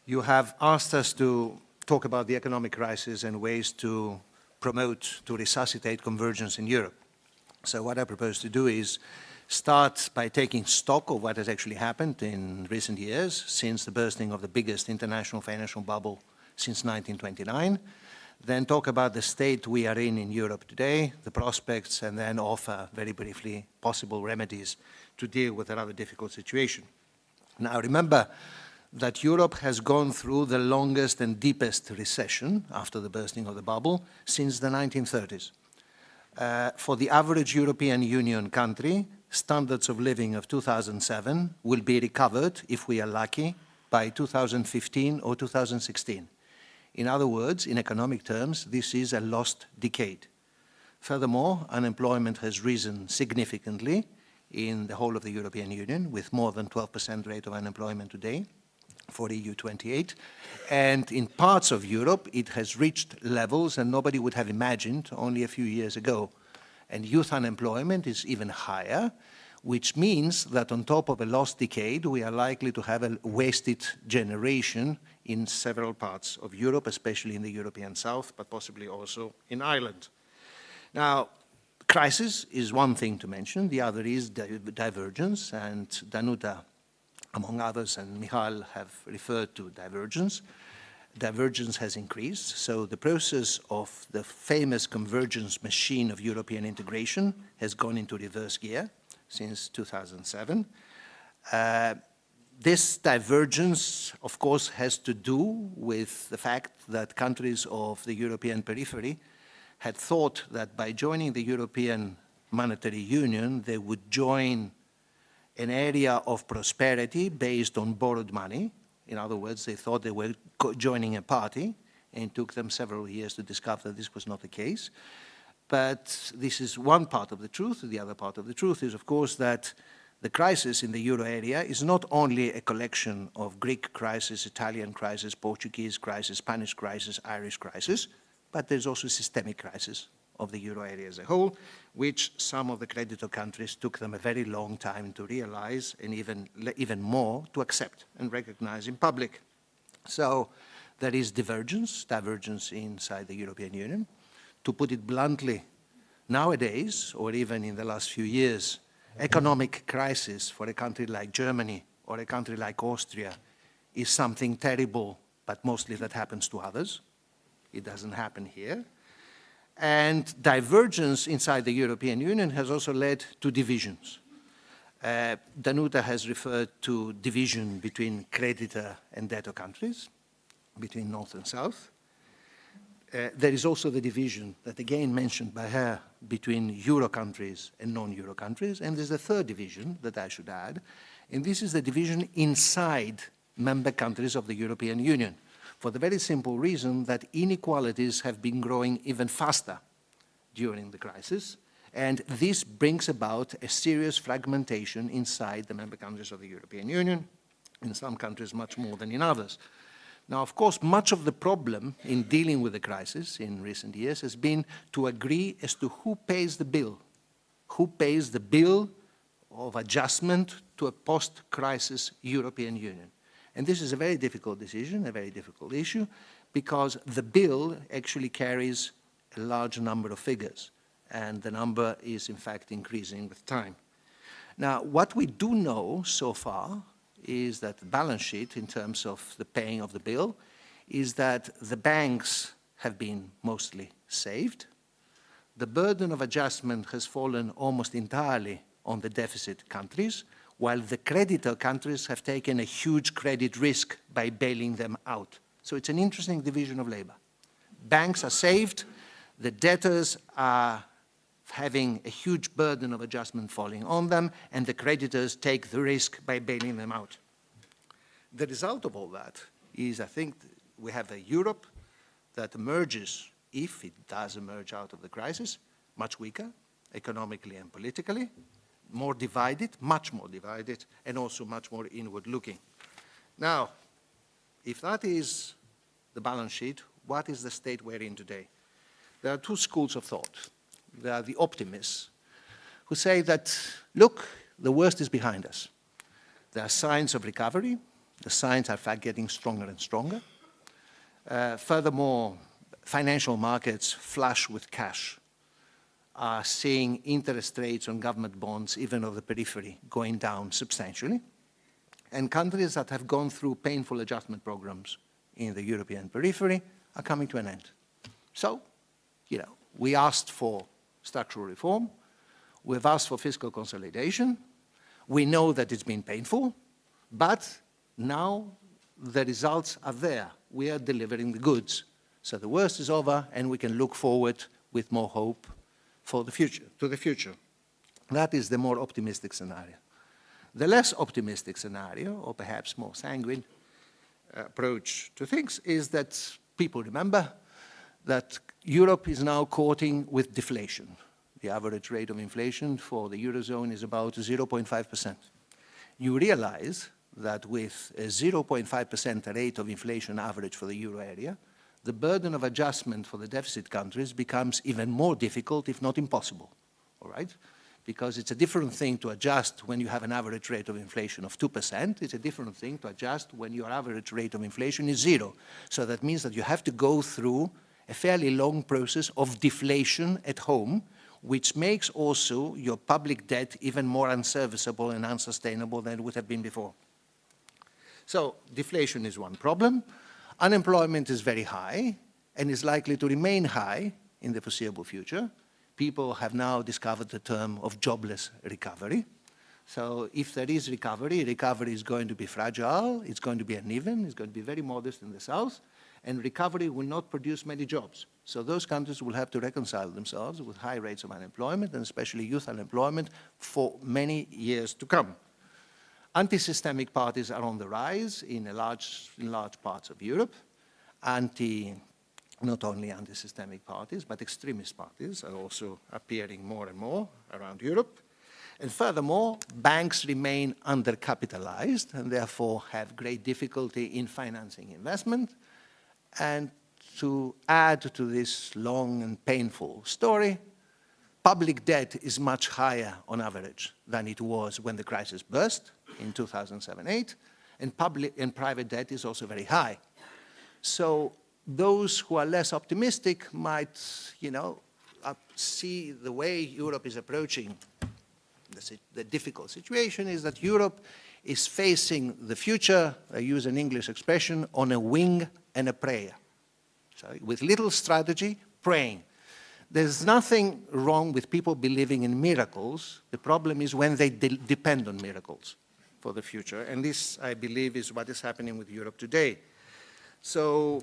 You have asked us to talk about the economic crisis and ways to promote, to resuscitate convergence in Europe. So what I propose to do is start by taking stock of what has actually happened in recent years since the bursting of the biggest international financial bubble since 1929, then talk about the state we are in Europe today, the prospects, and then offer very briefly possible remedies to deal with a rather difficult situation. Now remember that Europe has gone through the longest and deepest recession after the bursting of the bubble since the 1930s. For the average European Union country, standards of living of 2007 will be recovered, if we are lucky, by 2015 or 2016. In other words, in economic terms, this is a lost decade. Furthermore, unemployment has risen significantly in the whole of the European Union, with more than 12% rate of unemployment today for EU 28. And in parts of Europe, it has reached levels that nobody would have imagined only a few years ago. And youth unemployment is even higher, which means that on top of a lost decade, we are likely to have a wasted generation in several parts of Europe, especially in the European South, but possibly also in Ireland. Now, crisis is one thing to mention. The other is divergence, and Danuta, among others, and Michal have referred to divergence. Divergence has increased, so the process of the famous convergence machine of European integration has gone into reverse gear since 2007. This divergence, of course, has to do with the fact that countries of the European periphery had thought that by joining the European Monetary Union, they would join an area of prosperity based on borrowed money. In other words, they thought they were joining a party, and it took them several years to discover that this was not the case. But this is one part of the truth. The other part of the truth is, of course, that the crisis in the euro area is not only a collection of Greek crisis, Italian crisis, Portuguese crisis, Spanish crisis, Irish crisis, but there's also a systemic crisis of the euro area as a whole, which some of the creditor countries took them a very long time to realize and even more to accept and recognize in public. So there is divergence inside the European Union. To put it bluntly, nowadays, or even in the last few years, economic crisis for a country like Germany or a country like Austria is something terrible, but mostly that happens to others. It doesn't happen here. And divergence inside the European Union has also led to divisions. Danuta has referred to division between creditor and debtor countries, between North and South. There is also the division that, again mentioned by her, between Euro countries and non-Euro countries. And there's a third division that I should add, and this is the division inside member countries of the European Union, for the very simple reason that inequalities have been growing even faster during the crisis, and this brings about a serious fragmentation inside the member countries of the European Union, in some countries much more than in others. Now, of course, much of the problem in dealing with the crisis in recent years has been to agree as to who pays the bill of adjustment to a post-crisis European Union. And this is a very difficult decision, a very difficult issue, because the bill actually carries a large number of figures, and the number is in fact increasing with time. Now, what we do know so far is that the balance sheet, in terms of the paying of the bill, is that the banks have been mostly saved. The burden of adjustment has fallen almost entirely on the deficit countries, while the creditor countries have taken a huge credit risk by bailing them out. So it's an interesting division of labor. Banks are saved, the debtors are having a huge burden of adjustment falling on them, and the creditors take the risk by bailing them out. The result of all that is, I think, we have a Europe that emerges, if it does emerge out of the crisis, much weaker, economically and politically, more divided, much more divided, and also much more inward-looking. Now, if that is the balance sheet, what is the state we're in today? There are two schools of thought. There are the optimists who say that, look, the worst is behind us. There are signs of recovery. The signs are, in fact, getting stronger and stronger. Furthermore, financial markets flush with cash are seeing interest rates on government bonds, even of the periphery, going down substantially. And countries that have gone through painful adjustment programs in the European periphery are coming to an end. So, you know, we asked for structural reform. We've asked for fiscal consolidation. We know that it's been painful, but now the results are there. We are delivering the goods. So the worst is over, and we can look forward with more hope for the future, to the future. That is the more optimistic scenario. The less optimistic scenario, or perhaps more sanguine approach to things, is that people remember that Europe is now courting with deflation. The average rate of inflation for the Eurozone is about 0.5%. You realize that with a 0.5% rate of inflation average for the Euro area, the burden of adjustment for the deficit countries becomes even more difficult, if not impossible, all right? Because it's a different thing to adjust when you have an average rate of inflation of 2%. It's a different thing to adjust when your average rate of inflation is 0. So that means that you have to go through a fairly long process of deflation at home, which makes also your public debt even more unserviceable and unsustainable than it would have been before. So deflation is one problem. Unemployment is very high and is likely to remain high in the foreseeable future. People have now discovered the term of jobless recovery. So if there is recovery, recovery is going to be fragile, it's going to be uneven, it's going to be very modest in the south, and recovery will not produce many jobs. So those countries will have to reconcile themselves with high rates of unemployment, and especially youth unemployment, for many years to come. Anti-systemic parties are on the rise in large parts of Europe. Not only anti-systemic parties, but extremist parties are also appearing more and more around Europe. And furthermore, banks remain undercapitalized and therefore have great difficulty in financing investment. And to add to this long and painful story, public debt is much higher on average than it was when the crisis burst in 2007-8, and private debt is also very high. So those who are less optimistic might, you know, see the way Europe is approaching the difficult situation is that Europe is facing the future, I use an English expression, on a wing and a prayer. So with little strategy, praying. There's nothing wrong with people believing in miracles. The problem is when they depend on miracles for the future. And this, I believe, is what is happening with Europe today. So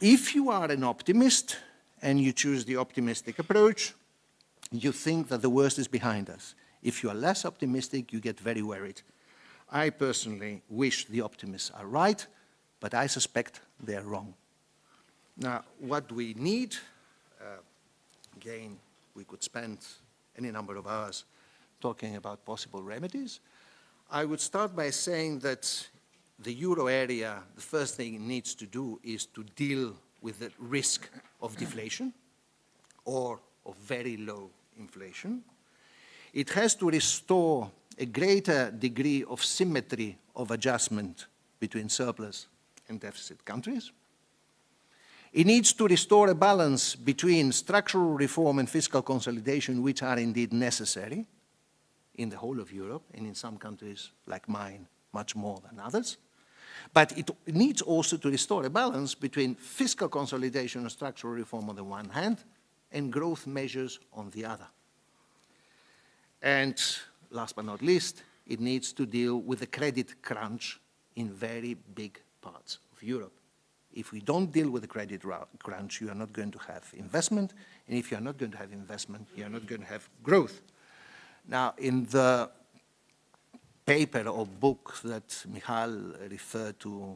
if you are an optimist and you choose the optimistic approach, you think that the worst is behind us. If you are less optimistic, you get very worried. I personally wish the optimists are right, but I suspect they're wrong. Now, what do we need? Again, we could spend any number of hours talking about possible remedies. I would start by saying that the euro area, the first thing it needs to do is to deal with the risk of deflation or of very low inflation. It has to restore a greater degree of symmetry of adjustment between surplus and deficit countries. It needs to restore a balance between structural reform and fiscal consolidation, which are indeed necessary in the whole of Europe, and in some countries like mine, much more than others. But it needs also to restore a balance between fiscal consolidation and structural reform on the one hand, and growth measures on the other. And last but not least, it needs to deal with the credit crunch in very big parts of Europe. If we don't deal with the credit crunch, you are not going to have investment, and if you are not going to have investment, you are not going to have growth. Now, in the paper or book that Michal referred to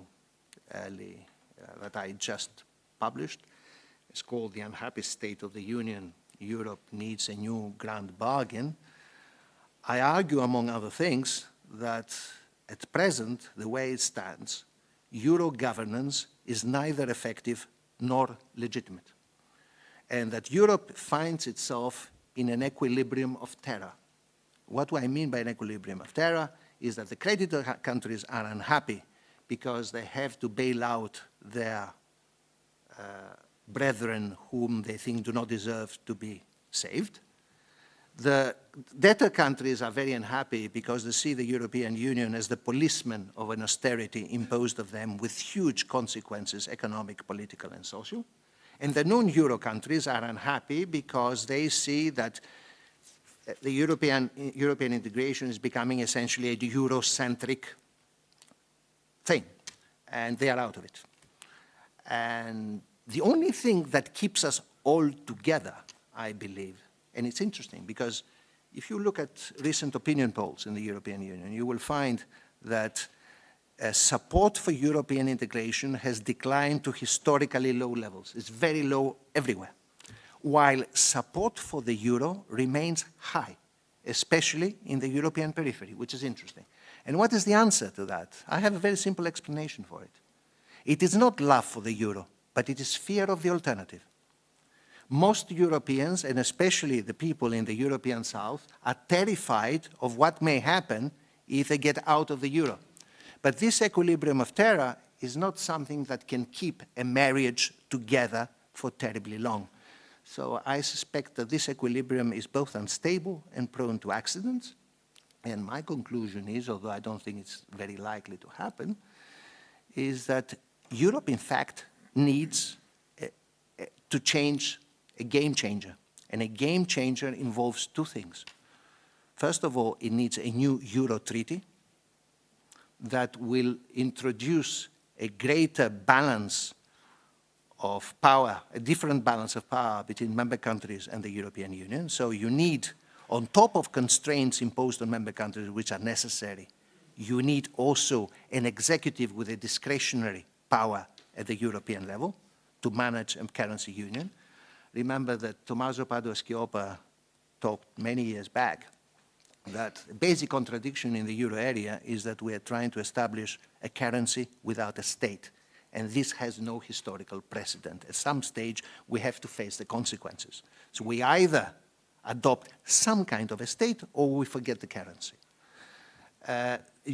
early, that I just published, it's called The Unhappy State of the Union, Europe Needs a New Grand Bargain. I argue, among other things, that at present, the way it stands, Euro governance is neither effective nor legitimate, and that Europe finds itself in an equilibrium of terror. What do I mean by an equilibrium of terror? is that the creditor countries are unhappy because they have to bail out their brethren whom they think do not deserve to be saved. The debtor countries are very unhappy because they see the European Union as the policeman of an austerity imposed of them with huge consequences, economic, political, and social. And the non-Euro countries are unhappy because they see that the European integration is becoming essentially a Eurocentric thing, and they are out of it. And the only thing that keeps us all together, I believe, and it's interesting because if you look at recent opinion polls in the European Union, you will find that support for European integration has declined to historically low levels. It's very low everywhere, while support for the euro remains high, especially in the European periphery, which is interesting. And what is the answer to that? I have a very simple explanation for it. It is not love for the euro, but it is fear of the alternative. Most Europeans, and especially the people in the European South, are terrified of what may happen if they get out of the euro. But this equilibrium of terror is not something that can keep a marriage together for terribly long. So I suspect that this equilibrium is both unstable and prone to accidents. And my conclusion is, although I don't think it's very likely to happen, is that Europe, in fact, needs to change a game changer. And a game changer involves two things. First of all, it needs a new Euro treaty that will introduce a greater balance of power, a different balance of power between member countries and the European Union. So you need, on top of constraints imposed on member countries which are necessary, you need also an executive with a discretionary power at the European level to manage a currency union. Remember that Tommaso Padoa-Schioppa talked many years back that the basic contradiction in the euro area is that we are trying to establish a currency without a state. And this has no historical precedent. At some stage, we have to face the consequences. So we either adopt some kind of a state or we forget the currency.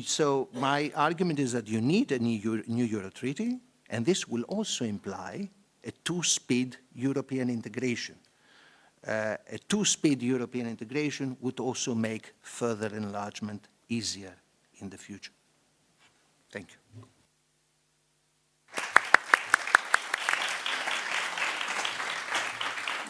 So my argument is that you need a new Euro treaty, and this will also imply a two-speed European integration. A two-speed European integration would also make further enlargement easier in the future. Thank you.